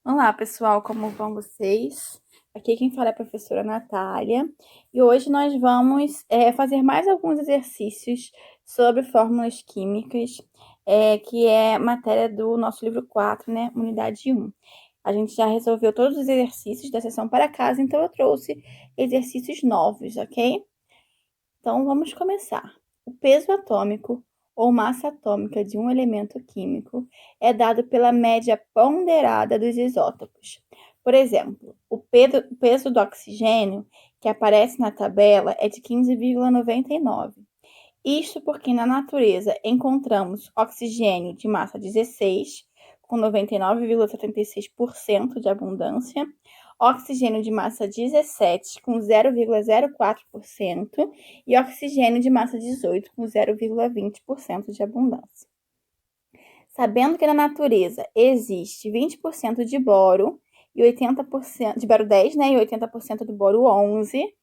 Olá, pessoal, como vão vocês? Aqui quem fala é a professora Natália e hoje nós vamos fazer mais alguns exercícios sobre fórmulas químicas, que é matéria do nosso livro 4, né, unidade 1. A gente já resolveu todos os exercícios da sessão para casa, então eu trouxe exercícios novos, ok? Então vamos começar. O peso atômico ou massa atômica de um elemento químico é dado pela média ponderada dos isótopos. Por exemplo, o peso do oxigênio, que aparece na tabela, é de 15,99. Isto porque na natureza encontramos oxigênio de massa 16, com 99,76% de abundância, oxigênio de massa 17, com 0,04%, e oxigênio de massa 18, com 0,20% de abundância. Sabendo que na natureza existe 20% de boro e 80% de boro 10, né, e 80% do boro 11,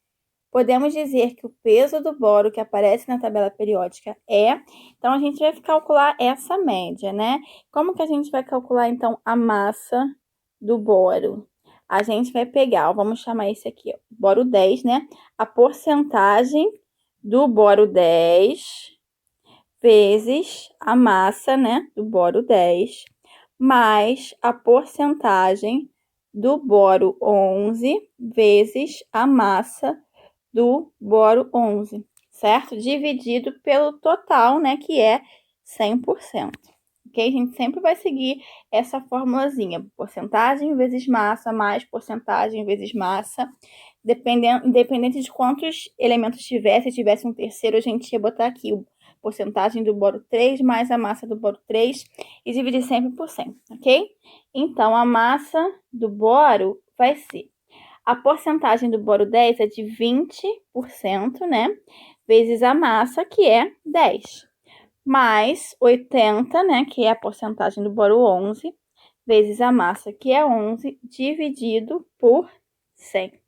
podemos dizer que o peso do boro que aparece na tabela periódica é... Então, a gente vai calcular essa média, né? Como que a gente vai calcular, então, a massa do boro? A gente vai pegar, vamos chamar esse aqui, ó, boro 10, né? A porcentagem do boro 10 vezes a massa, né, do boro 10, mais a porcentagem do boro 11 vezes a massa do boro 11, certo? Dividido pelo total, né, que é 100%. Ok? A gente sempre vai seguir essa formulazinha, porcentagem vezes massa mais porcentagem vezes massa, independente de quantos elementos tivesse, se tivesse um terceiro, a gente ia botar aqui o porcentagem do boro 3 mais a massa do boro 3 e dividir sempre por 100, ok? Então, a massa do boro vai ser... A porcentagem do boro 10 é de 20%, né? Vezes a massa, que é 10. Mais 80, né? Que é a porcentagem do boro 11. Vezes a massa, que é 11, dividido por 100.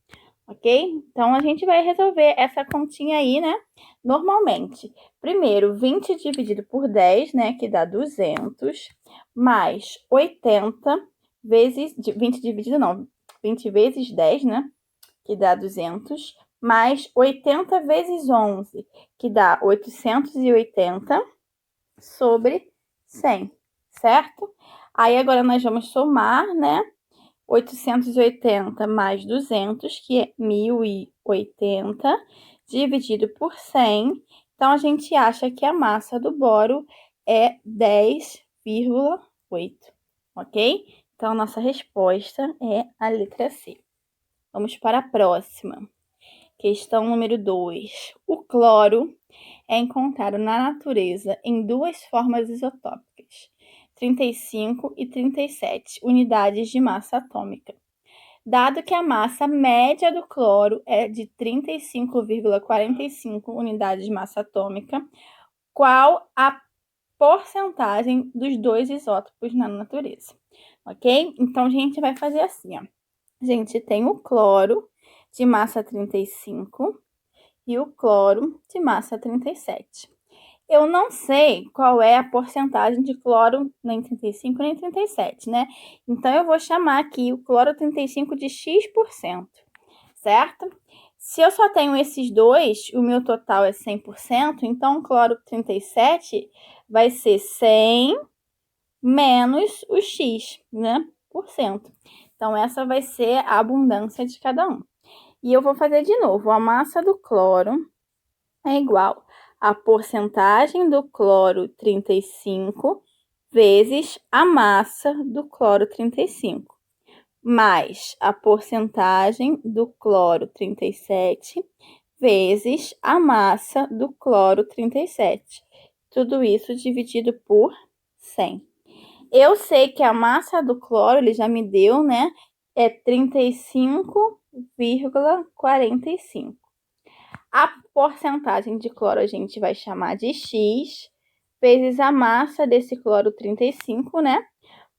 Ok? Então, a gente vai resolver essa continha aí, né? Normalmente. Primeiro, 20 dividido por 10, né? Que dá 200. Mais 80 vezes... 20 dividido não. 20 vezes 10, né? Que dá 200. Mais 80 vezes 11, que dá 880 sobre 100, certo? Aí, agora nós vamos somar, né? 880 mais 200, que é 1080, dividido por 100. Então, a gente acha que a massa do boro é 10,8, ok? Então, nossa resposta é a letra C. Vamos para a próxima. Questão número 2. O cloro é encontrado na natureza em duas formas isotópicas, 35 e 37 unidades de massa atômica. Dado que a massa média do cloro é de 35,45 unidades de massa atômica, qual a porcentagem dos dois isótopos na natureza? Ok? Então, a gente vai fazer assim, ó. A gente tem o cloro de massa 35 e o cloro de massa 37. Eu não sei qual é a porcentagem de cloro nem 35 nem 37, né? Então, eu vou chamar aqui o cloro 35 de X%, certo? Se eu só tenho esses dois, o meu total é 100%, então o cloro 37 vai ser 100 menos o X, né? Por cento. Então, essa vai ser a abundância de cada um. E eu vou fazer de novo. A massa do cloro é igual a porcentagem do cloro 35 vezes a massa do cloro 35, mais a porcentagem do cloro 37 vezes a massa do cloro 37. Tudo isso dividido por 100. Eu sei que a massa do cloro, ele já me deu, né? É 35,45. A porcentagem de cloro a gente vai chamar de X, vezes a massa desse cloro 35, né?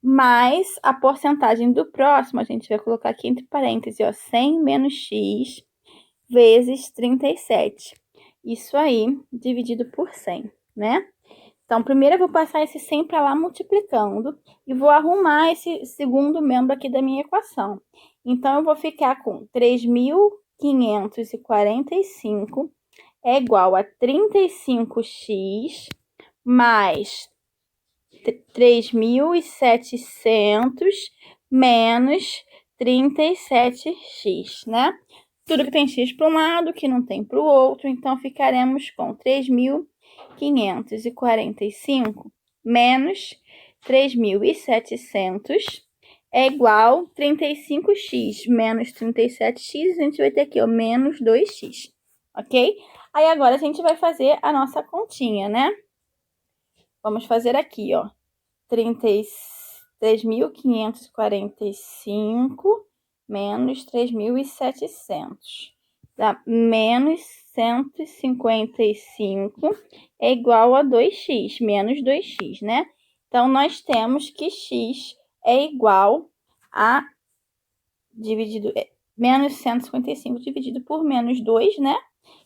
Mais a porcentagem do próximo, a gente vai colocar aqui entre parênteses, ó, 100 menos X vezes 37. Isso aí, dividido por 100, né? Então, primeiro eu vou passar esse 100 para lá multiplicando e vou arrumar esse segundo membro aqui da minha equação. Então, eu vou ficar com 3.545 é igual a 35x mais 3.700 menos 37x, né? Tudo que tem x para um lado, que não tem para o outro, então ficaremos com 3.545 menos 3.700 é igual a 35x menos 37x, a gente vai ter aqui, ó, menos 2x, ok? Aí agora a gente vai fazer a nossa continha, né? Vamos fazer aqui, ó, 3.545 menos 3.700, dá menos 155 é igual a 2x, menos 2x, né? Então, nós temos que x é igual a menos 155 dividido por menos 2, né?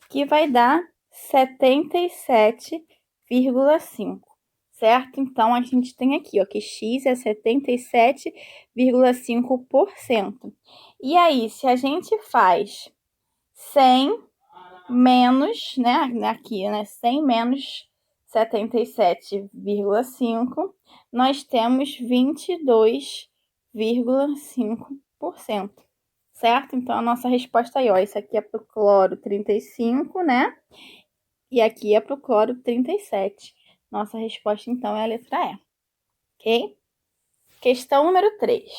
Que vai dar 77,5. Certo? Então, a gente tem aqui, ó, que x é 77,5%. E aí, se a gente faz 100 menos, né, aqui, né, 100 menos 77,5, nós temos 22,5%. Certo? Então, a nossa resposta aí, ó, isso aqui é para o cloro 35, né? E aqui é para o cloro 37. Nossa resposta, então, é a letra E, ok? Questão número 3.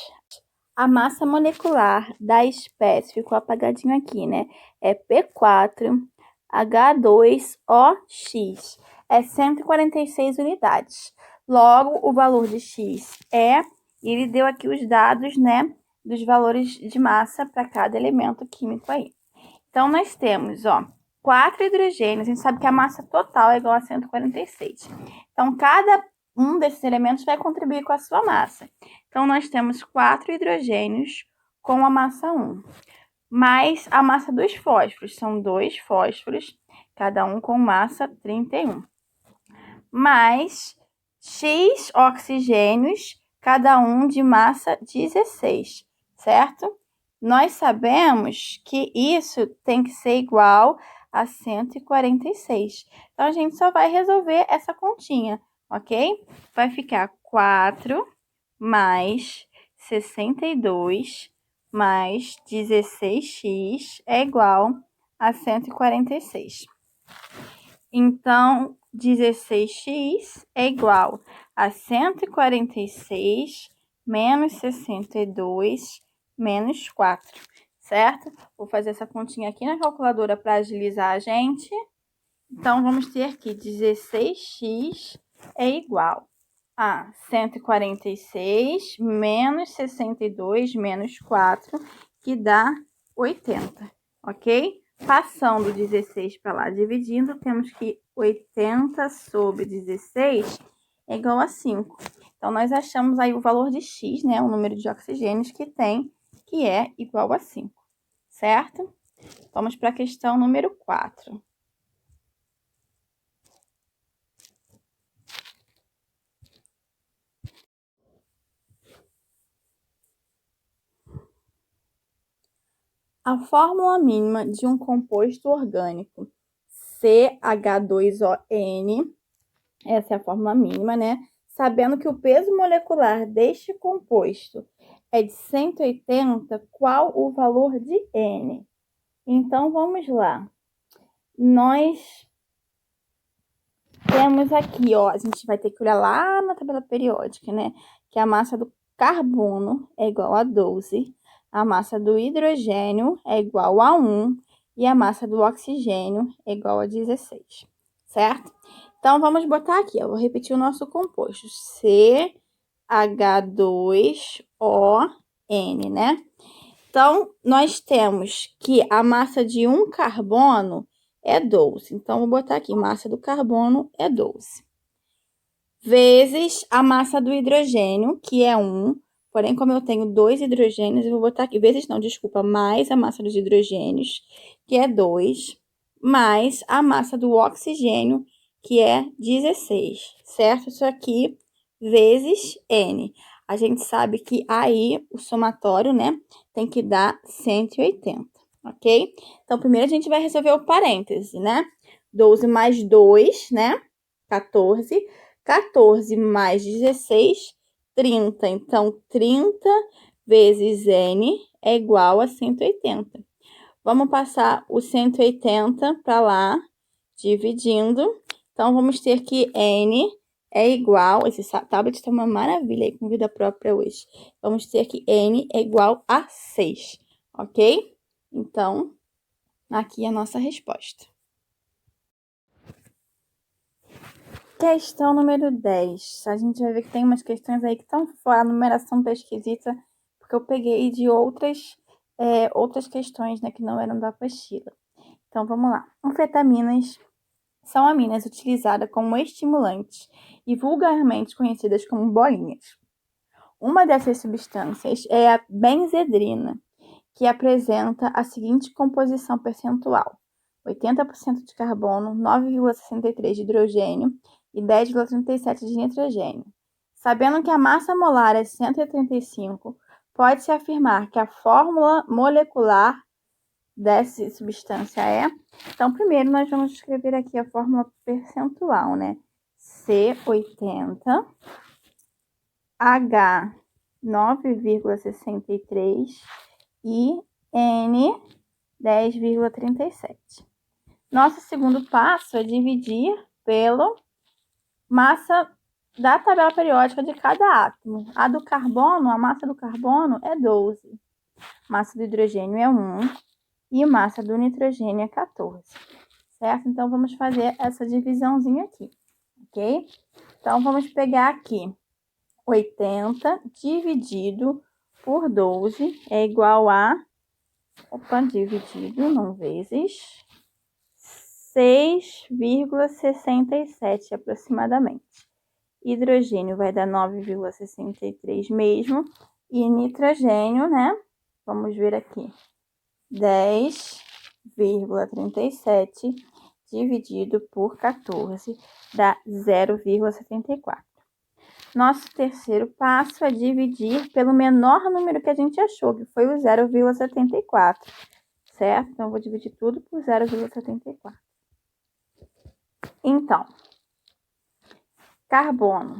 A massa molecular da espécie, ficou apagadinho aqui, né? É P4H2OX. É 146 unidades. Logo, o valor de X é... E ele deu aqui os dados, né? Dos valores de massa para cada elemento químico aí. Então, nós temos, ó, 4 hidrogênios, a gente sabe que a massa total é igual a 146. Então, cada um desses elementos vai contribuir com a sua massa. Então, nós temos 4 hidrogênios com a massa 1, mais a massa dos fósforos, são 2 fósforos, cada um com massa 31, mais X oxigênios, cada um de massa 16, certo? Nós sabemos que isso tem que ser igual a 146. Então, a gente só vai resolver essa continha, ok? Vai ficar 4 mais 62 mais 16x é igual a 146. Então, 16x é igual a 146 menos 62 menos 4, certo? Vou fazer essa continha aqui na calculadora para agilizar a gente. Então, vamos ter que 16x é igual a 146 menos 62 menos 4, que dá 80, ok? Passando 16 para lá, dividindo, temos que 80 sobre 16 é igual a 5. Então, nós achamos aí o valor de X, né? O número de oxigênios que tem, que é igual a 5, certo? Vamos para a questão número 4. A fórmula mínima de um composto orgânico CH2ON, essa é a fórmula mínima, né? Sabendo que o peso molecular deste composto é de 180, qual o valor de N? Então, vamos lá. Nós temos aqui, ó, a gente vai ter que olhar lá na tabela periódica, né? Que a massa do carbono é igual a 12, a massa do hidrogênio é igual a 1 e a massa do oxigênio é igual a 16, certo? Então, vamos botar aqui, ó, vou repetir o nosso composto, CH2ON, né? Então, nós temos que a massa de um carbono é 12. Então, vou botar aqui, massa do carbono é 12. Vezes a massa do hidrogênio, que é 1. Porém, como eu tenho 2 hidrogênios, eu vou botar aqui, vezes não, desculpa, mais a massa dos hidrogênios, que é 2, mais a massa do oxigênio, que é 16, certo? Isso aqui vezes N. A gente sabe que aí o somatório, né, tem que dar 180, ok? Então, primeiro a gente vai resolver o parêntese, né? 12 mais 2, né? 14. 14 mais 16, 30. Então, 30 vezes N é igual a 180. Vamos passar o 180 para lá, dividindo. Então, vamos ter que N é igual... Esse tablet está uma maravilha aí com vida própria hoje. Vamos ter que N é igual a 6, ok? Então, aqui é a nossa resposta. Questão número 10. A gente vai ver que tem umas questões aí que estão fora, a numeração tá esquisita, porque eu peguei de outras questões, né, que não eram da apostila. Então, vamos lá. Anfetaminas são aminas utilizadas como estimulantes e vulgarmente conhecidas como bolinhas. Uma dessas substâncias é a benzedrina, que apresenta a seguinte composição percentual: 80% de carbono, 9,63% de hidrogênio e 10,37% de nitrogênio. Sabendo que a massa molar é 135, pode-se afirmar que a fórmula molecular dessa substância é... Então, primeiro nós vamos escrever aqui a fórmula percentual, né? C80, H 9,63 e N 10,37. Nosso segundo passo é dividir pelo massa da tabela periódica de cada átomo. A do carbono, a massa do carbono é 12, massa do hidrogênio é 1 e massa do nitrogênio é 14, certo? Então, vamos fazer essa divisãozinha aqui, ok? Então, vamos pegar aqui 80 dividido por 12 é igual a... dividido, não vezes... 6,67 aproximadamente. Hidrogênio vai dar 9,63 mesmo. E nitrogênio, né? Vamos ver aqui. 10,37 dividido por 14 dá 0,74. Nosso terceiro passo é dividir pelo menor número que a gente achou, que foi o 0,74, certo? Então, eu vou dividir tudo por 0,74. Então, carbono,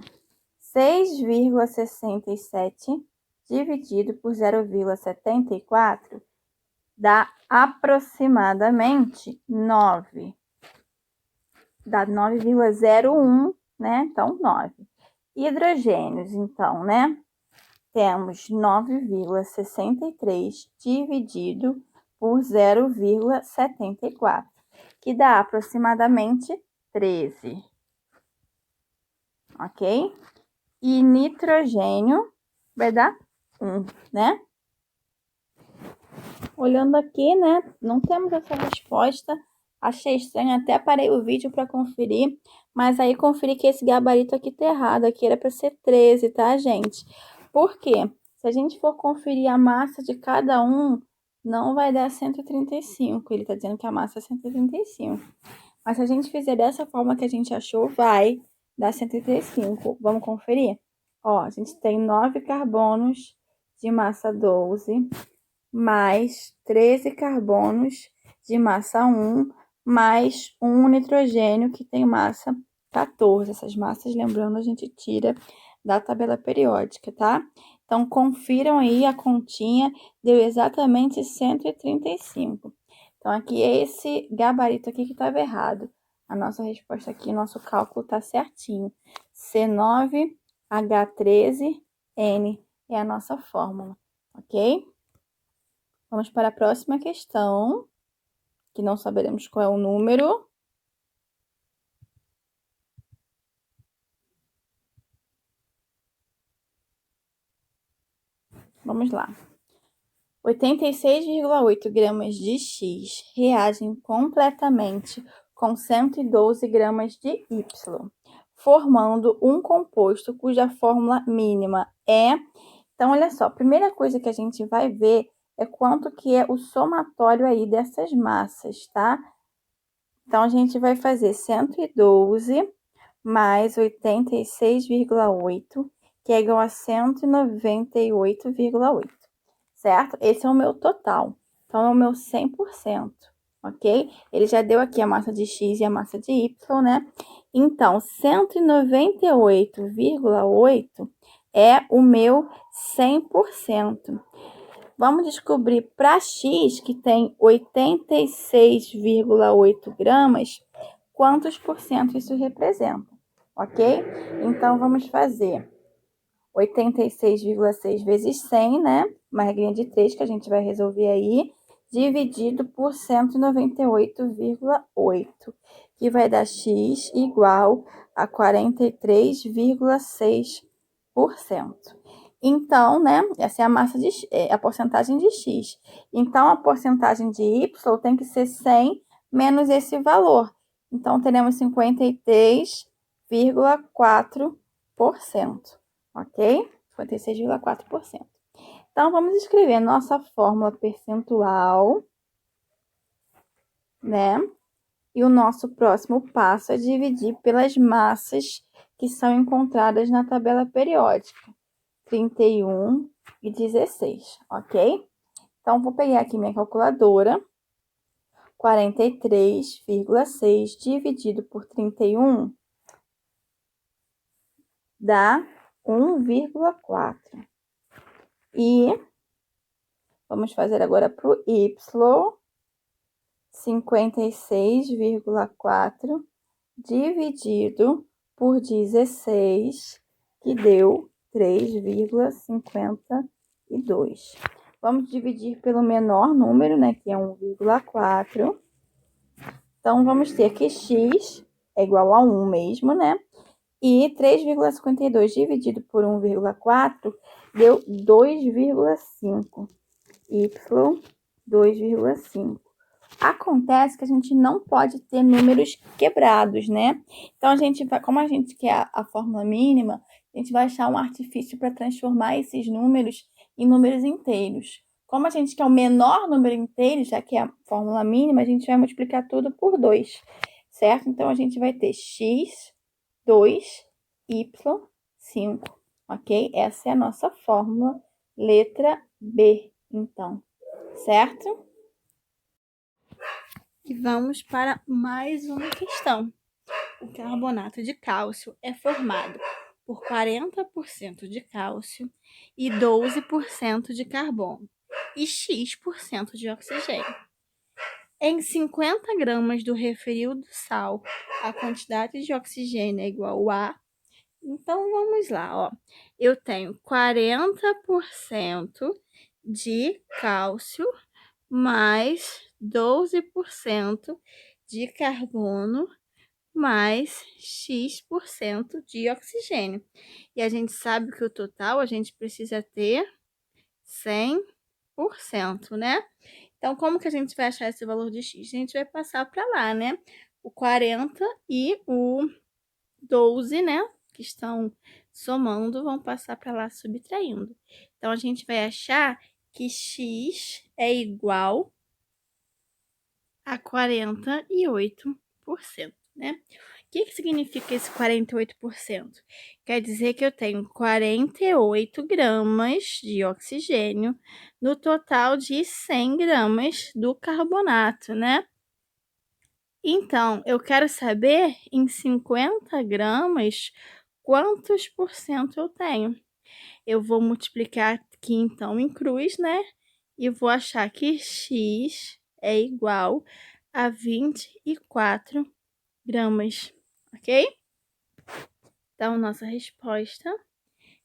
6,67 dividido por 0,74 dá aproximadamente 9. Dá 9,01, né? Então, 9. Hidrogênios, então, né? Temos 9,63 dividido por 0,74, que dá aproximadamente 13. Ok? E nitrogênio vai dar 1, né? Olhando aqui, né? Não temos essa resposta. Achei estranho, até parei o vídeo para conferir, mas aí conferi que esse gabarito aqui tá errado. Aqui era para ser 13, tá, gente? Por quê? Se a gente for conferir a massa de cada um, não vai dar 135. Ele tá dizendo que a massa é 135. Mas se a gente fizer dessa forma que a gente achou, vai dar 135. Vamos conferir? Ó, a gente tem 9 carbonos de massa 12, mais 13 carbonos de massa 1, mais um nitrogênio que tem massa 14. Essas massas, lembrando, a gente tira da tabela periódica, tá? Então, confiram aí a continha, deu exatamente 135. Então, aqui é esse gabarito aqui que estava errado. A nossa resposta aqui, nosso cálculo tá certinho. C9H13N é a nossa fórmula, ok? Vamos para a próxima questão, que não saberemos qual é o número. Vamos lá. 86,8 gramas de X reagem completamente com 112 gramas de Y, formando um composto cuja fórmula mínima é... Então, olha só, a primeira coisa que a gente vai ver é quanto que é o somatório aí dessas massas, tá? Então, a gente vai fazer 112 mais 86,8, que é igual a 198,8, certo? Esse é o meu total. Então, é o meu 100%, ok? Ele já deu aqui a massa de X e a massa de Y, né? Então, 198,8 é o meu 100%. Vamos descobrir para X, que tem 86,8 gramas, quantos por cento isso representa, ok? Então, vamos fazer 86,6 vezes 100, né? Uma regrinha de 3 que a gente vai resolver aí, dividido por 198,8, que vai dar X igual a 43,6%. Então, né, essa é a massa de a porcentagem de X. Então, a porcentagem de Y tem que ser 100 menos esse valor. Então, teremos 53,4%, ok? 56,4%. Então, vamos escrever nossa fórmula percentual, né? E o nosso próximo passo é dividir pelas massas que são encontradas na tabela periódica, 31 e 16, ok? Então, vou pegar aqui minha calculadora, 43,6 dividido por 31 dá 1,4. E vamos fazer agora para o Y, 56,4 dividido por 16, que deu 3,52. Vamos dividir pelo menor número, né, que é 1,4. Então, vamos ter que X é igual a 1 mesmo, né? E 3,52 dividido por 1,4 deu 2,5. Y, 2,5. Acontece que a gente não pode ter números quebrados, né? Então, como a gente quer a fórmula mínima, a gente vai achar um artifício para transformar esses números em números inteiros. Como a gente quer o menor número inteiro, já que é a fórmula mínima, a gente vai multiplicar tudo por 2, certo? Então, a gente vai ter x, 2, y, 5, ok? Essa é a nossa fórmula, letra B, então, certo? E vamos para mais uma questão. O carbonato de cálcio é formado por 40% de cálcio e 12% de carbono e X% de oxigênio. Em 50 gramas do referido sal, a quantidade de oxigênio é igual a... Então, vamos lá, ó. Eu tenho 40% de cálcio mais 12% de carbono mais X% de oxigênio. E a gente sabe que o total a gente precisa ter 100%, né? Então, como que a gente vai achar esse valor de X? A gente vai passar para lá, né? O 40 e o 12, né? Que estão somando, vão passar para lá subtraindo. Então, a gente vai achar que X é igual a 48%, né? O que significa esse 48%? Quer dizer que eu tenho 48 gramas de oxigênio no total de 100 gramas do carbonato, né? Então, eu quero saber em 50 gramas quantos por cento eu tenho. Eu vou multiplicar aqui então em cruz, né? E vou achar que X é igual a 24 gramas, ok? Então, nossa resposta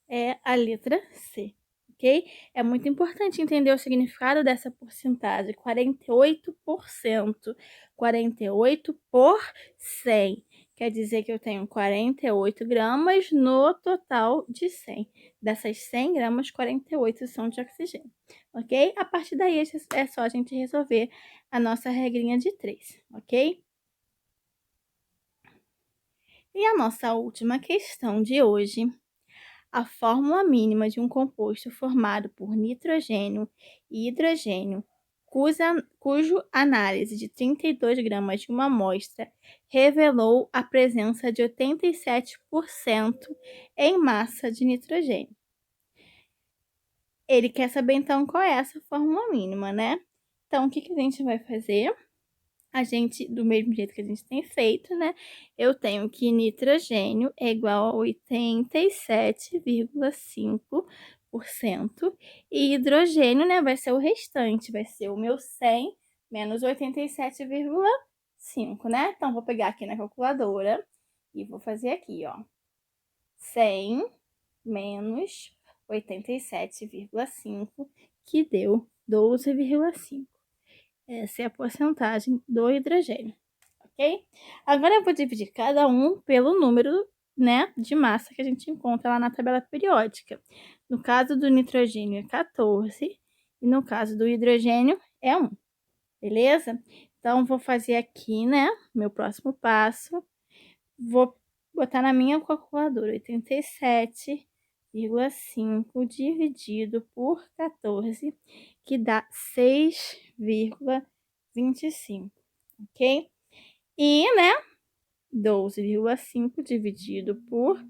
é a letra C, ok? É muito importante entender o significado dessa porcentagem, 48%. 48 por 100. Quer dizer que eu tenho 48 gramas no total de 100. Dessas 100 gramas, 48 são de oxigênio, ok? A partir daí é só a gente resolver a nossa regrinha de 3, ok? E a nossa última questão de hoje, a fórmula mínima de um composto formado por nitrogênio e hidrogênio cujo análise de 32 gramas de uma amostra revelou a presença de 87% em massa de nitrogênio. Ele quer saber, então, qual é essa fórmula mínima, né? Então, o que a gente vai fazer? A gente, do mesmo jeito que a gente tem feito, né? Eu tenho que nitrogênio é igual a 87,5% e hidrogênio, né, vai ser o restante, vai ser o meu 100 menos 87,5, né? Então, vou pegar aqui na calculadora e vou fazer aqui, ó. 100 menos 87,5, que deu 12,5. Essa é a porcentagem do hidrogênio, ok? Agora eu vou dividir cada um pelo número, né, de massa que a gente encontra lá na tabela periódica. No caso do nitrogênio é 14 e no caso do hidrogênio é 1, beleza? Então, vou fazer aqui, né, meu próximo passo. Vou botar na minha calculadora 87,5 dividido por 14, que dá 6,25, ok? E, né, 12,5 dividido por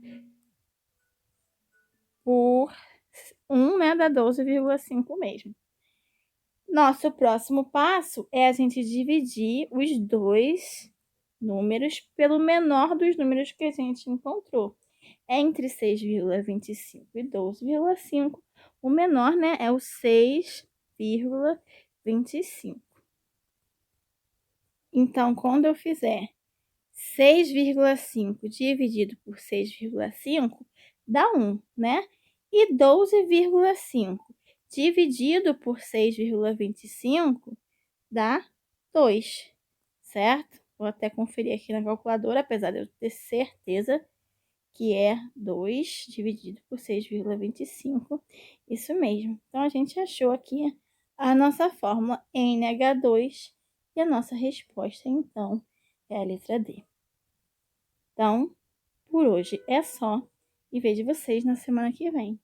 1, né, dá 12,5 mesmo. Nosso próximo passo é a gente dividir os dois números pelo menor dos números que a gente encontrou. Entre 6,25 e 12,5, o menor, né, é o 6,25. Então, quando eu fizer 6,5 dividido por 6,5, dá 1, né? E 12,5 dividido por 6,25 dá 2, certo? Vou até conferir aqui na calculadora, apesar de eu ter certeza que é 2 dividido por 6,25. Isso mesmo. Então, a gente achou aqui a nossa fórmula NH2 e a nossa resposta, então, é a letra D. Então, por hoje é só e vejo vocês na semana que vem.